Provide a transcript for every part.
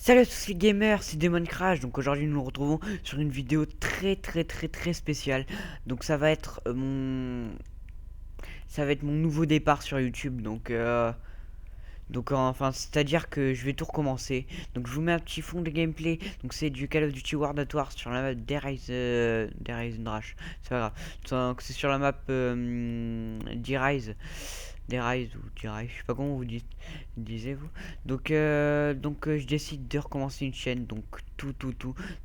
Salut à tous les gamers, c'est Demon Crash. Donc aujourd'hui nous nous retrouvons sur une vidéo très spéciale. Donc ça va être mon nouveau départ sur YouTube. Enfin c'est-à-dire que je vais tout recommencer. Donc je vous mets un petit fond de gameplay. Donc c'est du Call of Duty World at War sur la map d'Arise Rush. C'est pas grave. Donc c'est sur la map d'Arise. D'Arise ou d'Arise, je sais pas comment vous disiez vous. Je décide de recommencer une chaîne. Donc tout.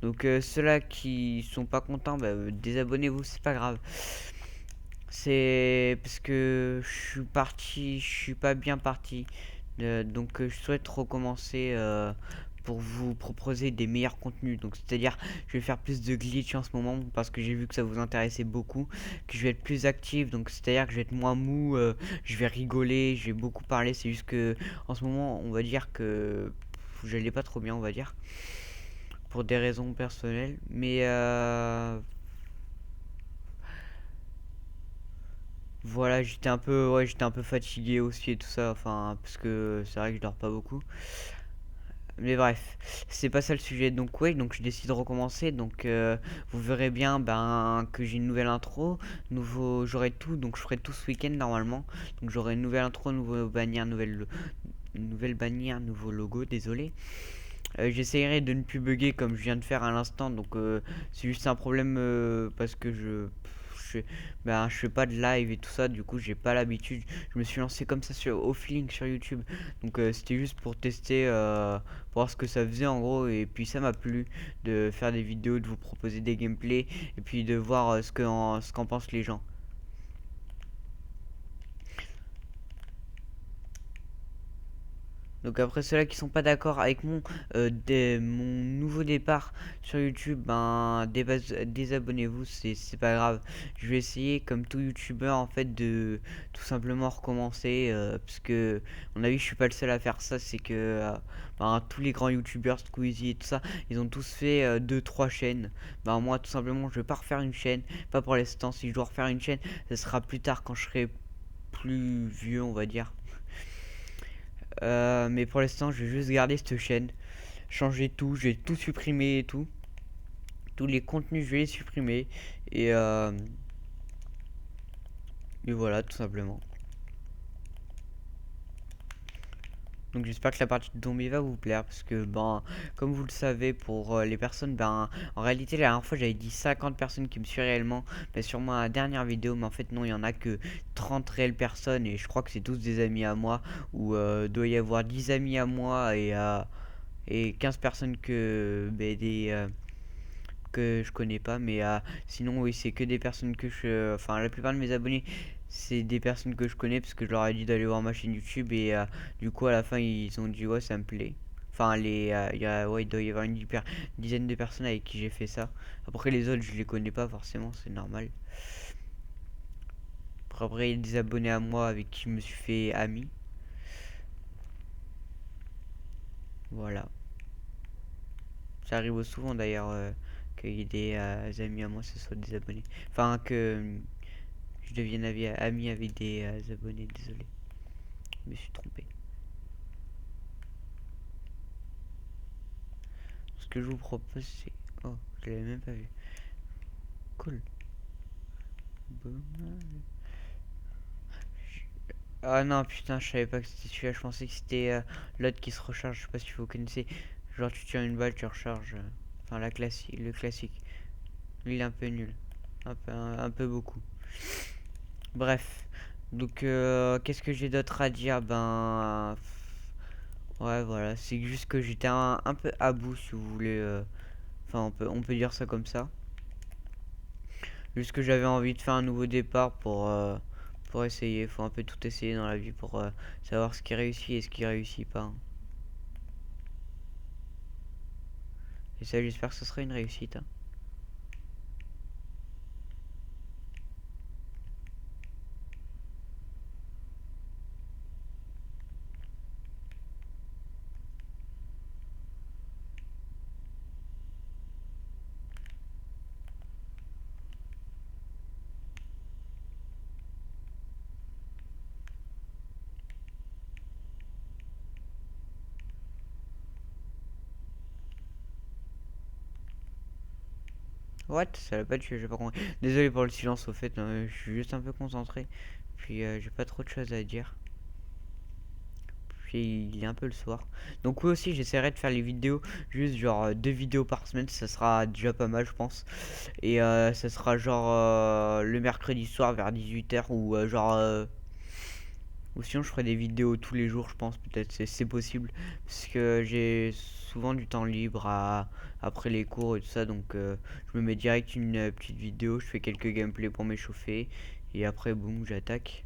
Donc ceux-là qui sont pas contents, bah, désabonnez-vous, c'est pas grave. C'est parce que je suis pas bien parti. Je souhaite recommencer pour vous proposer des meilleurs contenus. Donc c'est-à-dire, je vais faire plus de glitch en ce moment parce que j'ai vu que ça vous intéressait beaucoup, que je vais être plus actif. Donc c'est-à-dire que je vais être moins mou, je vais rigoler, je vais beaucoup parler. C'est juste que en ce moment, on va dire que j'allais pas trop bien, on va dire, pour des raisons personnelles. Mais voilà, j'étais un peu fatigué aussi et tout ça, enfin, parce que c'est vrai que je dors pas beaucoup. Mais bref, c'est pas ça le sujet. Donc ouais, donc je décide de recommencer. Vous verrez bien que j'ai une nouvelle intro, j'aurai tout, donc je ferai tout ce week-end normalement. Donc j'aurai une nouvelle intro, nouvelle bannière, nouveau logo, désolé. J'essayerai de ne plus bugger comme je viens de faire à l'instant. C'est juste un problème parce que je, je fais pas de live et tout ça. Du coup, j'ai pas l'habitude. Je me suis lancé comme ça au feeling sur YouTube. C'était juste pour tester, pour voir ce que ça faisait en gros. Et puis ça m'a plu de faire des vidéos, de vous proposer des gameplays et puis de voir ce qu'en pensent les gens. Donc après ceux-là qui sont pas d'accord avec mon nouveau départ sur YouTube, désabonnez-vous, c'est pas grave. Je vais essayer comme tout YouTuber en fait de tout simplement recommencer parce que à mon avis je suis pas le seul à faire ça, c'est que tous les grands YouTubers, Squeezie et tout ça, ils ont tous fait 2-3 chaînes. Moi tout simplement je vais pas refaire une chaîne, pas pour l'instant. Si je dois refaire une chaîne, ce sera plus tard quand je serai plus vieux on va dire. Mais pour l'instant, je vais juste garder cette chaîne. Changer tout, je vais tout supprimer et tout. Tous les contenus, je vais les supprimer. Et, euh, et voilà, tout simplement. Donc j'espère que la partie de zombie va vous plaire parce que comme vous le savez pour les personnes en réalité la dernière fois j'avais dit 50 personnes qui me suivent réellement mais sur ma dernière vidéo mais en fait non il y en a que 30 réelles personnes et je crois que c'est tous des amis à moi ou doit y avoir 10 amis à moi et 15 personnes que je connais pas, mais sinon, oui, c'est que des personnes Enfin, la plupart de mes abonnés, c'est des personnes que je connais parce que je leur ai dit d'aller voir ma chaîne YouTube et du coup, à la fin, ils ont dit ouais, ça me plaît. Enfin, ouais, il doit y avoir dizaine de personnes avec qui j'ai fait ça. Après, les autres, je les connais pas forcément, c'est normal. Après, il y a des abonnés à moi avec qui je me suis fait ami. Voilà. Ça arrive souvent d'ailleurs qu'il y ait des amis à moi, ce soit des abonnés. Enfin, que je devienne ami avec des abonnés, désolé. Je me suis trompé. Ce que je vous propose, c'est. Oh, je l'avais même pas vu. Cool. Ah non, putain, je savais pas que c'était celui-là. Je pensais que c'était l'autre qui se recharge. Je sais pas si vous connaissez. Genre, tu tires une balle, tu recharges. Enfin, le classique. Lui, il est un peu nul. Un peu beaucoup. Bref. Qu'est-ce que j'ai d'autre à dire? Ouais, voilà. C'est juste que j'étais un peu à bout, si vous voulez. Enfin, on peut dire ça comme ça. Juste que j'avais envie de faire un nouveau départ pour essayer. Faut un peu tout essayer dans la vie pour savoir ce qui réussit et ce qui réussit pas, hein. Et ça, j'espère que ce sera une réussite, hein. What? Ça l'a pas tué, j'ai pas compris. Désolé pour le silence au fait, je suis juste un peu concentré. Puis j'ai pas trop de choses à dire. Puis il est un peu le soir. Donc oui aussi j'essaierai de faire les vidéos, juste genre 2 vidéos par semaine, ça sera déjà pas mal je pense. Et ça sera genre le mercredi soir vers 18 h ou ou sinon je ferai des vidéos tous les jours je pense, peut-être c'est possible. Parce que j'ai souvent du temps libre après les cours et tout ça, donc je me mets direct une petite vidéo, je fais quelques gameplays pour m'échauffer. Et après boum j'attaque.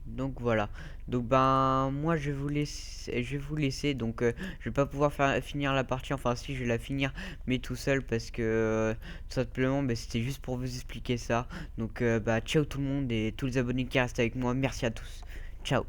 Donc voilà. Donc ben moi je vais vous laisser donc je vais pas pouvoir finir la partie, enfin si je vais la finir mais tout seul parce que tout simplement bah, c'était juste pour vous expliquer ça. Donc bah ciao tout le monde et tous les abonnés qui restent avec moi, merci à tous. Ciao.